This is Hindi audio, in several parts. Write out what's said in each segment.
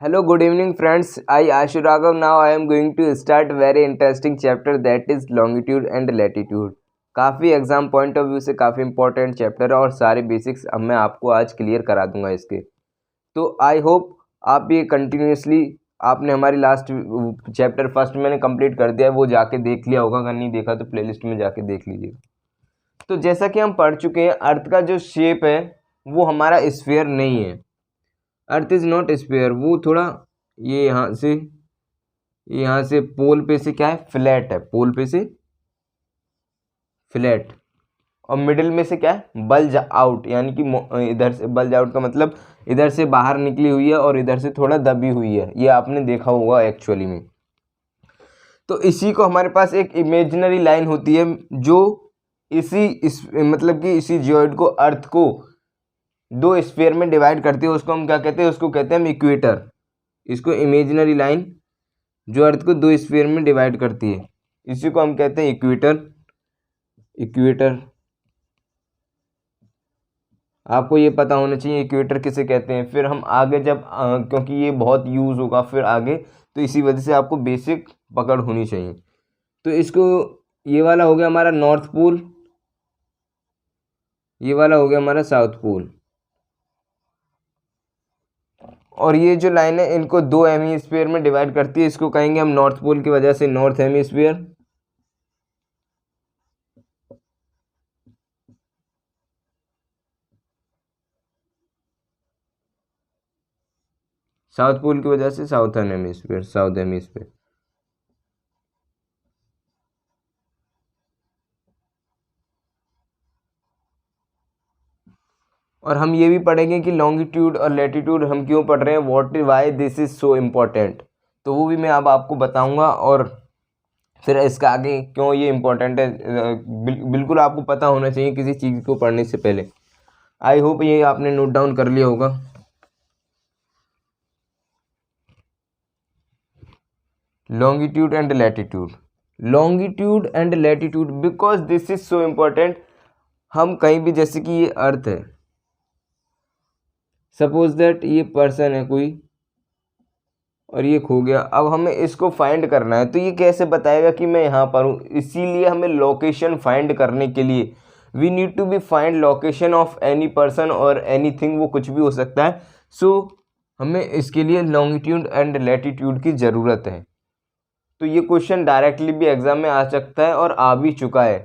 Hello, good evening, friends. I Ashu Raghav. Now I am going to start very interesting chapter that is longitude and latitude. काफ़ी एग्जाम पॉइंट ऑफ व्यू से काफ़ी इंपॉर्टेंट चैप्टर है और सारे बेसिक्स अब मैं आपको आज क्लियर करा दूंगा इसके। तो आई होप आप ये कंटिन्यूसली आपने हमारी लास्ट चैप्टर फर्स्ट मैंने कंप्लीट कर दिया है, वो जाके देख लिया होगा। अगर नहीं देखा तो प्लेलिस्ट में जाके देख लीजिएगा। तो जैसा कि हम पढ़ चुके हैं, अर्थ का जो शेप है वो हमारा स्फीयर नहीं है। अर्थ इज नॉट स्फीयर, वो थोड़ा ये यहाँ से पोल पे से क्या है, फ्लैट है, पोल पे से फ्लैट। और मिडिल में से क्या है, बल्ज आउट, यानी कि इधर से बल्ज आउट का मतलब इधर से बाहर निकली हुई है और इधर से थोड़ा दबी हुई है। ये आपने देखा होगा एक्चुअली में। तो इसी को हमारे पास एक इमेजिनरी लाइन होती है जो मतलब कि इसी जियोइड को, अर्थ को दो स्फीयर में डिवाइड करती है। उसको हम क्या कहते हैं, उसको कहते हैं हम इक्वेटर। इसको इमेजिनरी लाइन जो अर्थ को दो स्फीयर में डिवाइड करती है, इसी को हम कहते हैं इक्वेटर। इक्वेटर आपको ये पता होना चाहिए इक्वेटर किसे कहते हैं। फिर हम आगे जब क्योंकि ये बहुत यूज़ होगा फिर आगे, तो इसी वजह से आपको बेसिक पकड़ होनी चाहिए। तो इसको, ये वाला हो गया हमारा नॉर्थ पोल, ये वाला हो गया हमारा साउथ पोल। और ये जो लाइन है इनको दो हेमीस्फीयर में डिवाइड करती है। इसको कहेंगे हम नॉर्थ पोल की वजह से नॉर्थ हेमीस्फीयर, साउथ पोल की वजह से साउथर्न हेमीस्फीयर, साउथ हेमीस्फीयर। और हम ये भी पढ़ेंगे कि लॉन्गिट्यूड और लैटिट्यूड हम क्यों पढ़ रहे हैं, what is why this is so important. तो वो भी मैं अब आपको बताऊंगा। और फिर इसका आगे क्यों ये इम्पोर्टेंट है, बिल्कुल आपको पता होना चाहिए किसी चीज़ को पढ़ने से पहले। आई होप ये आपने नोट डाउन कर लिया होगा। Longitude and latitude, longitude and latitude, because this is so important. हम कहीं भी, जैसे कि ये अर्थ है, सपोज दैट ये पर्सन है कोई और ये खो गया। अब हमें इसको फाइंड करना है, तो ये कैसे बताएगा कि मैं यहाँ पर हूँ। इसीलिए हमें लोकेशन फाइंड करने के लिए we need to be find location of any person और एनीथिंग, वो कुछ भी हो सकता है। सो हमें इसके लिए लॉन्गिट्यूड एंड लैटिट्यूड की ज़रूरत है। तो ये क्वेश्चन डायरेक्टली भी एग्जाम में आ सकता है और आ भी चुका है।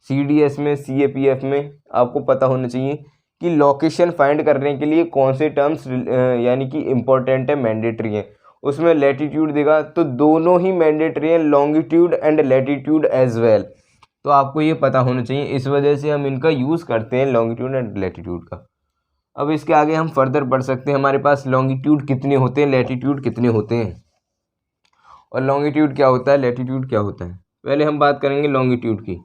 CDS में, CAPF में आपको पता होना चाहिए कि लोकेशन फाइंड करने के लिए कौन से टर्म्स यानी कि इम्पोर्टेंट है, मैंडेटरी है। उसमें लैटिट्यूड देगा तो दोनों ही मैंडेटरी है, longitude and latitude as well. तो आपको ये पता होना चाहिए, इस वजह से हम इनका यूज़ करते हैं, लॉन्गिट्यूड एंड लैटिट्यूड का। अब इसके आगे हम फर्दर पढ़ सकते हैं। हमारे पास लॉन्गिट्यूड कितने होते हैं, लैटिट्यूड कितने होते हैं, और लॉन्गिट्यूड क्या होता है, लैटिट्यूड क्या होता है। पहले हम बात करेंगे लॉन्गिट्यूड की।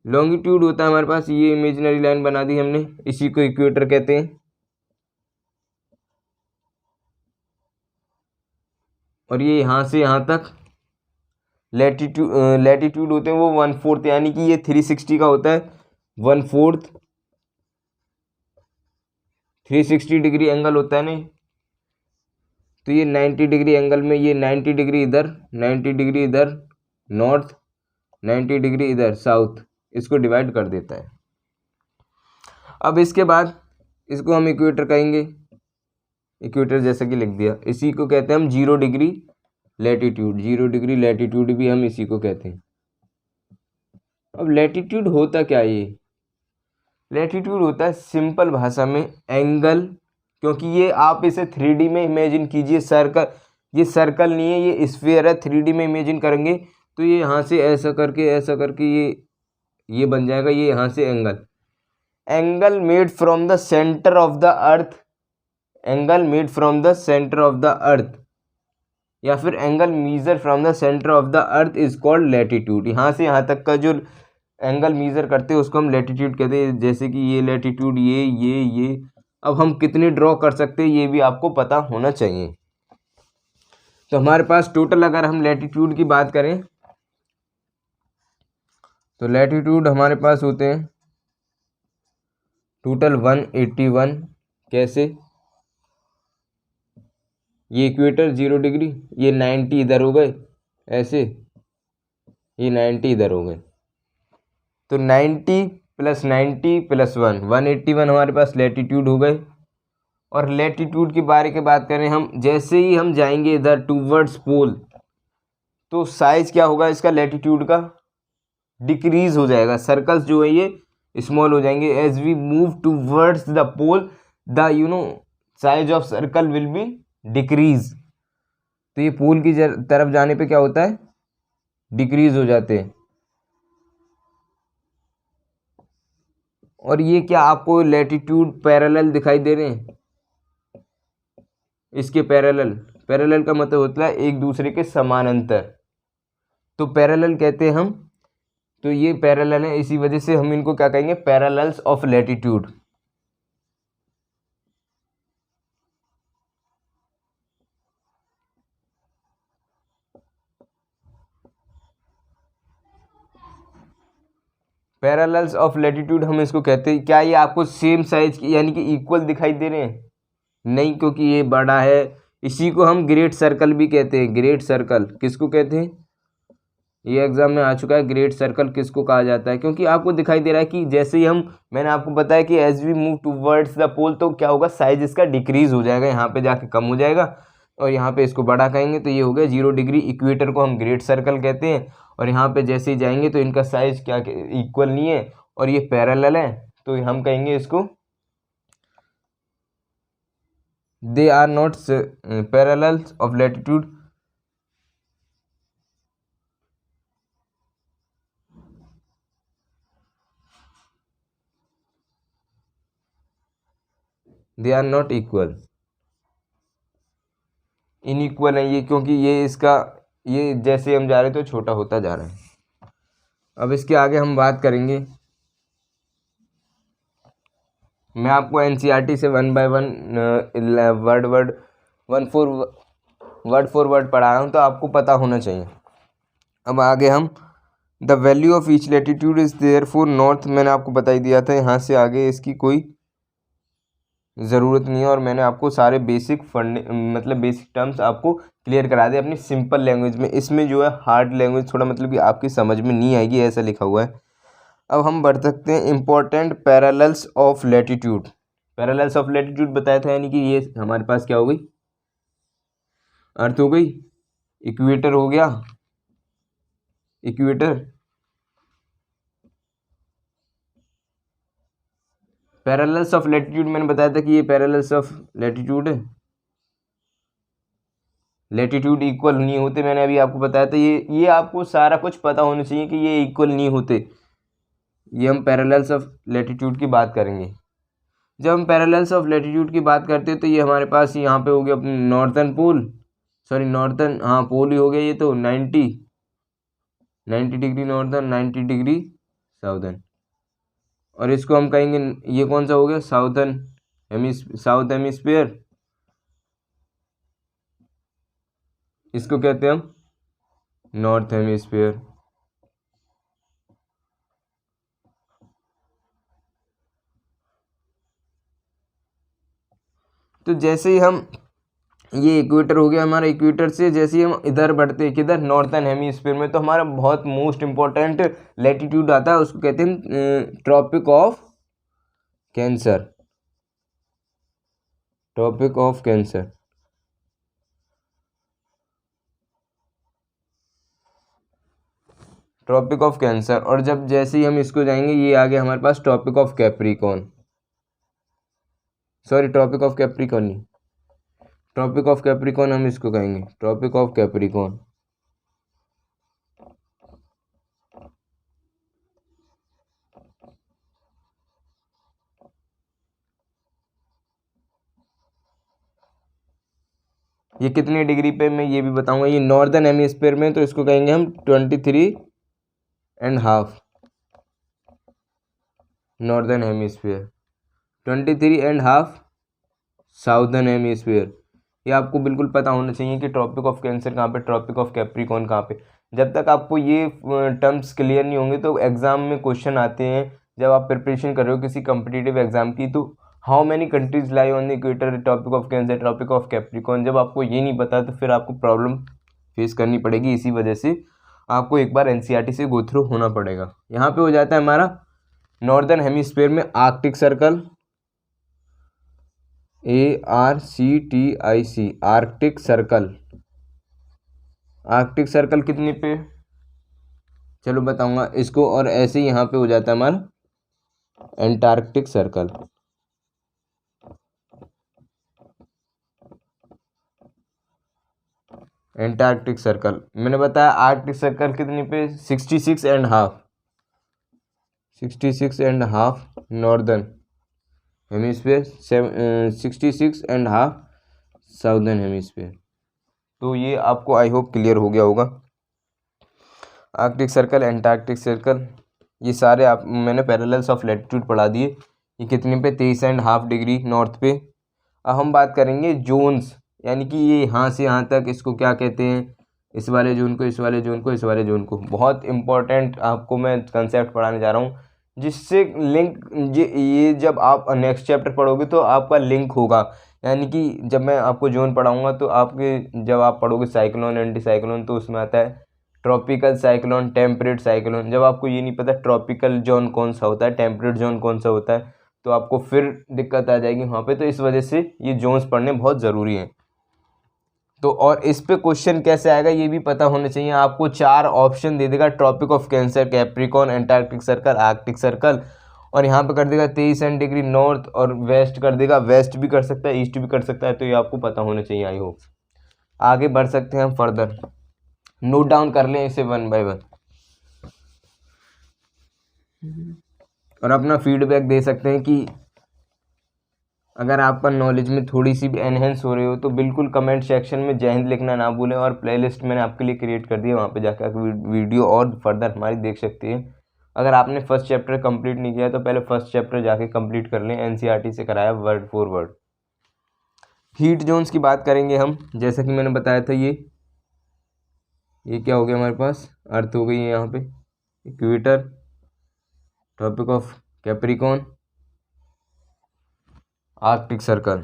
लॉन्गिट्यूड होता है हमारे पास, ये इमेजिनरी लाइन बना दी हमने, इसी को इक्वेटर कहते हैं। और ये यहाँ से यहाँ तक लैटिट्यूड होते हैं वो 1/4, यानी कि ये 360 का होता है, 1/4 360 डिग्री एंगल होता है ना। तो ये 90 डिग्री एंगल में, ये 90 डिग्री इधर, 90 डिग्री इधर नॉर्थ, 90 डिग्री इधर साउथ, इसको डिवाइड कर देता है। अब इसके बाद इसको हम इक्वेटर कहेंगे, इक्वेटर जैसा कि लिख दिया। इसी को कहते हैं हम 0 डिग्री लैटिट्यूड, 0 डिग्री लैटिट्यूड भी हम इसी को कहते हैं। अब लैटिट्यूड होता क्या है, ये लैटिट्यूड होता है सिंपल भाषा में एंगल। क्योंकि ये आप इसे 3D में इमेजिन कीजिए, सर्कल, ये सर्कल नहीं है, ये स्फीयर है। 3D में इमेजिन करेंगे तो ये यहाँ से ऐसा करके ये बन जाएगा, ये यहाँ से angle, angle made from the centre of the earth, angle made from the centre of the earth, या फिर angle measure from the centre of the earth is called latitude. यहाँ से यहाँ तक का जो एंगल मीजर करते हैं उसको हम लैटिट्यूड कहते हैं। जैसे कि ये लैटिट्यूड, ये अब हम कितने ड्रॉ कर सकते हैं ये भी आपको पता होना चाहिए। तो हमारे पास टोटल, अगर हम लैटिट्यूड की बात करें तो लैटिट्यूड हमारे पास होते हैं टोटल 181। कैसे, ये इक्वेटर 0 डिग्री, ये 90 इधर हो गए ऐसे, ये 90 इधर हो गए। तो 90 + 90 + 1 181 हमारे पास लैटिट्यूड हो गए। और लैटिट्यूड के बारे की बात करें हम, जैसे ही हम जाएंगे इधर टूवर्ड्स पोल, तो साइज क्या होगा इसका लैटिट्यूड का, डिक्रीज हो जाएगा। सर्कल्स जो है ये स्मॉल हो जाएंगे। As we move towards the pole the size of circle will be decrease. तो ये पोल की तरफ जाने पे क्या होता है, डिक्रीज हो जाते हैं। और ये क्या आपको लैटिट्यूड पैरेलल दिखाई दे रहे हैं, इसके पैरेलल, पैरेलल का मतलब होता है एक दूसरे के समानांतर, तो पैरेलल कहते हैं हम। तो ये पैरेलल है, इसी वजह से हम इनको क्या कहेंगे, parallels of latitude. Parallels of latitude हम इसको कहते हैं। क्या ये आपको सेम साइज की यानी कि इक्वल दिखाई दे रहे हैं, नहीं, क्योंकि ये बड़ा है। इसी को हम ग्रेट सर्कल भी कहते हैं। ग्रेट सर्कल किसको कहते हैं, ये एग्जाम में आ चुका है। ग्रेट सर्कल किसको कहा जाता है, क्योंकि आपको दिखाई दे रहा है कि जैसे ही हम, मैंने आपको बताया कि as we move towards the pole, तो क्या होगा, साइज इसका डिक्रीज हो जाएगा, यहाँ पे जाके कम हो जाएगा और यहाँ पे इसको बड़ा कहेंगे। तो ये हो गया 0 डिग्री। इक्वेटर को हम ग्रेट सर्कल कहते हैं। और यहाँ पे जैसे ही जाएंगे तो इनका साइज क्या इक्वल नहीं है और ये पैरेलल है, तो हम कहेंगे इसको they are not parallels of latitude. They are not equal, inequal है ये, क्योंकि ये इसका, ये जैसे हम जा रहे हैं तो छोटा होता जा रहा है। अब इसके आगे हम बात करेंगे, मैं आपको एनसीईआरटी से 1 by 1 word word for word पढ़ा रहा हूँ, तो आपको पता होना चाहिए। अब आगे हम, the value of each latitude is therefore north, मैंने आपको बता ही दिया था। यहाँ से आगे इसकी कोई ज़रूरत नहीं है, और मैंने आपको सारे बेसिक मतलब बेसिक टर्म्स आपको क्लियर करा दिए अपनी सिंपल लैंग्वेज में। इसमें जो है हार्ड लैंग्वेज थोड़ा मतलब कि आपकी समझ में नहीं आएगी, ऐसा लिखा हुआ है। अब हम बढ़ सकते हैं important parallels of latitude. Parallels of latitude बताया था, यानी कि ये हमारे पास क्या हो गई, अर्थ हो गई, इक्वेटर हो गया, इक्वेटर। पैरेलल्स ऑफ लैटिट्यूड मैंने बताया था कि ये पैरेलल्स ऑफ लैटिट्यूड है, लैटिट्यूड इक्वल नहीं होते, मैंने अभी आपको बताया था। ये आपको सारा कुछ पता होना चाहिए कि ये इक्वल नहीं होते। ये हम पैरेलल्स ऑफ लैटिट्यूड की बात करेंगे। जब हम पैरेलल्स ऑफ लैटिट्यूड की बात करते हैं तो ये हमारे पास यहाँ पे हो गया नॉर्थन पोल, सॉरी नॉर्थन, हाँ पोल ही हो गया ये, तो 90 डिग्री नॉर्थन, 90 डिग्री साउथर्न। और इसको हम कहेंगे, ये कौन सा हो गया, साउथ हेमिस्फीयर, इसको कहते हैं हम नॉर्थ हेमिस्फीयर। तो जैसे ही हम, ये इक्वेटर हो गया हमारा, इक्वेटर से जैसे ही हम इधर बढ़ते हैं किधर, नॉर्थन हेमिस्फीयर में, तो हमारा बहुत मोस्ट इंपॉर्टेंट लैटिट्यूड आता है, उसको कहते हैं Tropic of Cancer, Tropic of Cancer. Tropic of Cancer. और जब जैसे ही हम इसको जाएंगे, ये आ गया हमारे पास tropic of Capricorn, sorry tropic of Capricorn नहीं, ट्रॉपिक ऑफ कैप्रिकॉर्न हम इसको कहेंगे, ट्रॉपिक ऑफ कैप्रिकॉर्न। ये कितने डिग्री पे, मैं ये भी बताऊंगा। ये नॉर्दर्न हेमिस्फीयर में, तो इसको कहेंगे हम 23.5 नॉर्दर्न हेमिस्फीयर, 23.5 साउदर्न हेमिस्फीयर। ये आपको बिल्कुल पता होना चाहिए कि ट्रॉपिक ऑफ कैंसर कहाँ पे, ट्रॉपिक ऑफ कैप्रिकॉर्न कहाँ पे। जब तक आपको ये टर्म्स क्लियर नहीं होंगे तो एग्ज़ाम में क्वेश्चन आते हैं, जब आप प्रिपरेशन कर रहे हो किसी कम्पिटिटिव एग्ज़ाम की, तो how many countries lie on the equator, topic of cancer, topic of Capricorn. जब आपको ये नहीं पता तो फिर आपको प्रॉब्लम फेस करनी पड़ेगी, इसी वजह से आपको एक बार एनसीईआरटी से गो थ्रू होना पड़ेगा। यहाँ पे हो जाता है हमारा नॉर्दर्न हेमिस्फीयर में Arctic circle, ARCTIC, Arctic circle. Arctic circle कितने पे, चलो बताऊंगा इसको। और ऐसे ही यहाँ पे हो जाता है हमारा एंटार्क्टिक सर्कल। एंटार्क्टिक सर्कल मैंने बताया, आर्कटिक सर्कल कितने पे, 66.5, 66.5 नॉर्दर्न हेमिस्फीयर, 66.5 साउदर्न हेमिस्फीयर। तो ये आपको आई होप क्लियर हो गया होगा। आर्कटिक सर्कल, एंटार्क्टिक सर्कल, ये सारे आप मैंने पैरेलल्स ऑफ लैटिट्यूड पढ़ा दिए। ये कितने पे, 23.5 डिग्री नॉर्थ पे। अब हम बात करेंगे जोन्स, यानी कि ये यहाँ से यहाँ तक, इसको क्या कहते हैं, इस वाले जोन को, इस वाले जोन को, इस वाले जोन को। बहुत इंपॉर्टेंट आपको मैं कंसेप्ट पढ़ाने जा रहा हूँ, जिससे लिंक ये जब आप नेक्स्ट चैप्टर पढ़ोगे तो आपका लिंक होगा। यानी कि जब मैं आपको जोन पढ़ाऊँगा तो आपके जब आप पढ़ोगे साइक्लोन, एंटी साइक्लोन, तो उसमें आता है ट्रॉपिकल साइक्लोन, टेम्परेट साइक्लोन। जब आपको ये नहीं पता ट्रॉपिकल जोन कौन सा होता है, टेम्परेट जोन कौन सा होता है, तो आपको फिर दिक्कत आ जाएगी वहाँ पे। तो इस वजह से ये जोन्स पढ़ने बहुत ज़रूरी हैं। तो और इस पे क्वेश्चन कैसे आएगा ये भी पता होना चाहिए आपको। 4 ऑप्शन दे देगा, Tropic of Cancer, Capricorn, Antarctic Circle, Arctic Circle, और यहाँ पे कर देगा 23 डिग्री नॉर्थ, और वेस्ट कर देगा, वेस्ट भी कर सकता है, ईस्ट भी कर सकता है। तो ये आपको पता होना चाहिए। आई होप आगे बढ़ सकते हैं हम फर्दर, नोट डाउन कर लें इसे 1 बाय 1, और अपना फीडबैक दे सकते हैं कि अगर आपका नॉलेज में थोड़ी सी भी एनहेंस हो रही हो तो बिल्कुल कमेंट सेक्शन में जय हिंद लिखना ना भूलें। और प्लेलिस्ट मैंने आपके लिए क्रिएट कर दी है, वहाँ पे जाकर वीडियो और फर्दर हमारी देख सकती है। अगर आपने फर्स्ट चैप्टर कंप्लीट नहीं किया तो पहले फर्स्ट चैप्टर जाके कंप्लीट कर लें, एनसीईआरटी से कराया word for word. Heat zones की बात करेंगे हम, जैसा कि मैंने बताया था। ये क्या हो गया हमारे पास, अर्थ हो गई है यहाँ पे equator, Tropic of Capricorn, Arctic Circle,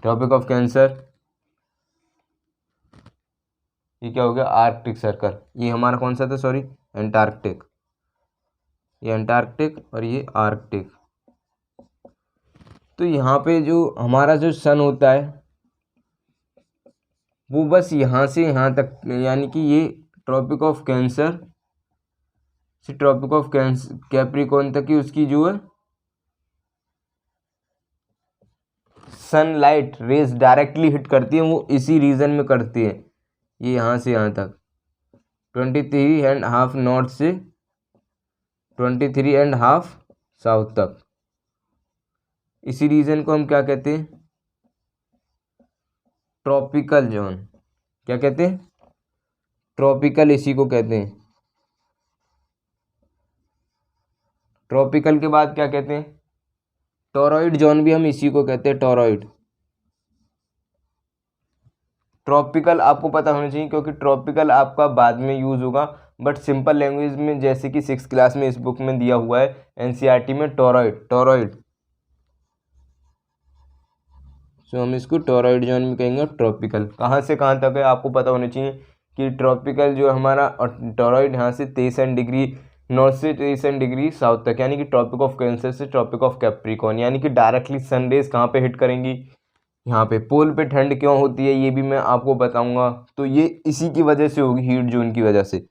Tropic of Cancer, ये क्या हो गया आर्कटिक सर्कल। ये हमारा कौन सा था, सॉरी, एंटार्क्टिक। ये एंटार्क्टिक और ये आर्कटिक। तो यहाँ पे जो हमारा जो सन होता है वो बस यहाँ से यहाँ तक, यानी कि ये ट्रॉपिक ऑफ कैंसर से ट्रॉपिक ऑफ कैप्रिकॉर्न तक की उसकी जो है सनलाइट रेज डायरेक्टली हिट करती है, वो इसी रीजन में करती है। ये यहाँ से यहाँ तक 23.5 नॉर्थ से 23.5 साउथ तक, इसी रीजन को हम क्या कहते हैं, ट्रॉपिकल जोन। क्या कहते हैं, ट्रॉपिकल, इसी को कहते हैं ट्रॉपिकल। के बाद क्या कहते हैं, टोरॉइड जोन भी हम इसी को कहते हैं, टोरॉइड। ट्रॉपिकल आपको पता होना चाहिए क्योंकि ट्रॉपिकल आपका बाद में यूज़ होगा, बट सिंपल लैंग्वेज में जैसे कि 6th क्लास में इस बुक में दिया हुआ है एनसीईआरटी में, टोरॉइड। सो हम इसको टोरॉइड जोन में कहेंगे। ट्रॉपिकल कहाँ से कहाँ तक है आपको पता होना चाहिए कि ट्रॉपिकल जो हमारा टोरॉइड यहाँ से 23 डिग्री नॉर्थ से 23 डिग्री साउथ तक, यानी कि ट्रॉपिक ऑफ कैंसर से ट्रॉपिक ऑफ कैप्रिकॉर्न, यानी कि डायरेक्टली सनरेज कहाँ पे हिट करेंगी, यहाँ पे। पोल पे ठंड क्यों होती है ये भी मैं आपको बताऊंगा। तो ये इसी की वजह से होगी, हीट जोन की वजह से।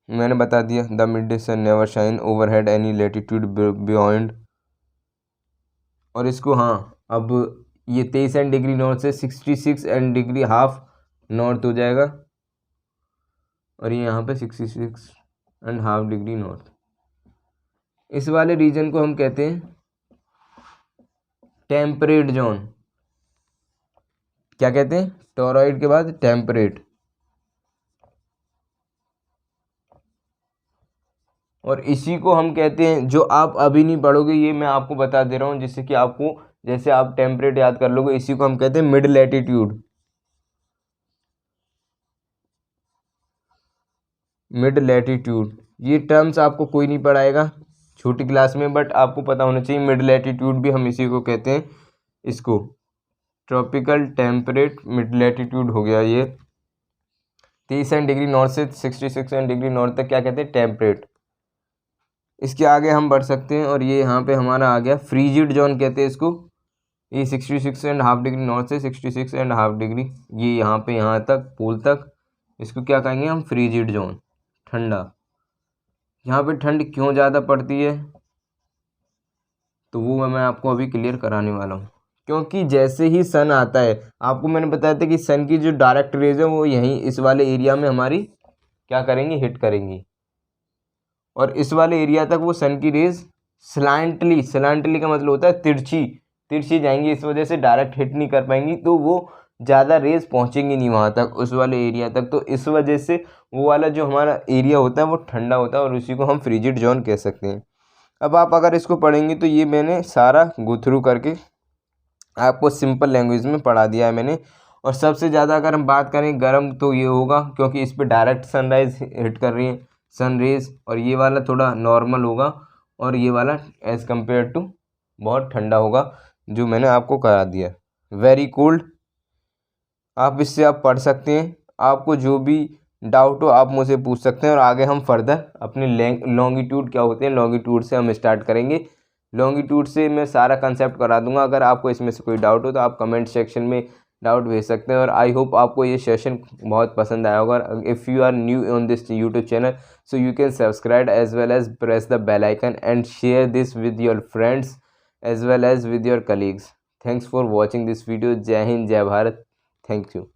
मैंने बता दिया, the midday sun never shine overhead any latitude beyond. और इसको हाँ, अब ये 23 डिग्री नॉर्थ से 66 डिग्री हाफ नॉर्थ हो जाएगा, और ये यहाँ पे 66.5 डिग्री नॉर्थ। इस वाले रीजन को हम कहते हैं टेम्परेट जोन। क्या कहते हैं, टोरॉइड के बाद टेम्परेट। और इसी को हम कहते हैं, जो आप अभी नहीं पढ़ोगे ये मैं आपको बता दे रहा हूँ, जिससे कि आपको, जैसे आप टेम्परेट याद कर लोगे, इसी को हम कहते हैं मिड लैटिट्यूड। मिड लैटिट्यूड, ये टर्म्स आपको कोई नहीं पढ़ाएगा, छोटी क्लास में, बट आपको पता होना चाहिए मिड लैटिट्यूड भी हम इसी को कहते हैं, इसको ट्रॉपिकल टेम्परेट मिड लैटिट्यूड हो गया ये। 30 डिग्री नॉर्थ से 66 डिग्री नॉर्थ तक क्या कहते हैं, टेम्परेट। इसके आगे हम बढ़ सकते हैं और ये यहाँ पे हमारा आ गया फ्रीजिड जोन कहते हैं इसको। ये 66.5 डिग्री नॉर्थ से 66.5 डिग्री, ये यहाँ पे यहाँ तक पोल तक, इसको क्या कहेंगे हम, फ्रीजिड जोन, ठंडा। यहाँ पे ठंड क्यों ज़्यादा पड़ती है तो वो मैं आपको अभी क्लियर कराने वाला हूँ। क्योंकि जैसे ही सन आता है, आपको मैंने बताया था कि सन की जो डायरेक्ट रेज है वो यहीं इस वाले एरिया में हमारी क्या करेंगी, हिट करेंगी, और इस वाले एरिया तक वो सन की रेज स्लैंटली का मतलब होता है तिरछी जाएंगी, इस वजह से डायरेक्ट हिट नहीं कर पाएंगी, तो वो ज़्यादा रेज पहुंचेंगी नहीं वहाँ तक, उस वाले एरिया तक। तो इस वजह से वो वाला जो हमारा एरिया होता है वो ठंडा होता है और उसी को हम फ्रीजिड जोन कह सकते हैं। अब आप अगर इसको पढ़ेंगे तो ये मैंने सारा गो थ्रू करके आपको सिंपल लैंग्वेज में पढ़ा दिया है मैंने। और सबसे ज़्यादा अगर हम बात करें गर्म तो ये होगा, क्योंकि इस पर डायरेक्ट सनराइज हिट कर रही है, सन रेज, और ये वाला थोड़ा नॉर्मल होगा और ये वाला एज़ कम्पेयर टू बहुत ठंडा होगा, जो मैंने आपको करा दिया। वेरी कोल्ड, आप इससे आप पढ़ सकते हैं, आपको जो भी डाउट हो आप मुझसे पूछ सकते हैं। और आगे हम फर्दर अपने लॉन्गिट्यूड क्या होते हैं, लॉन्गिट्यूड से हम स्टार्ट करेंगे। लॉन्गिट्यूड से मैं सारा कंसेप्ट करा दूंगा। अगर आपको इसमें से कोई डाउट हो तो आप कमेंट सेक्शन में डाउट भेज सकते हैं। और आई होप आपको ये सेशन बहुत पसंद आया होगा। If you are new on this YouTube channel, so you can subscribe as well as press the bell icon and share this with your friends as well as with your colleagues. Thanks for watching this video. Jai Hind, Jai Bharat. Thank you.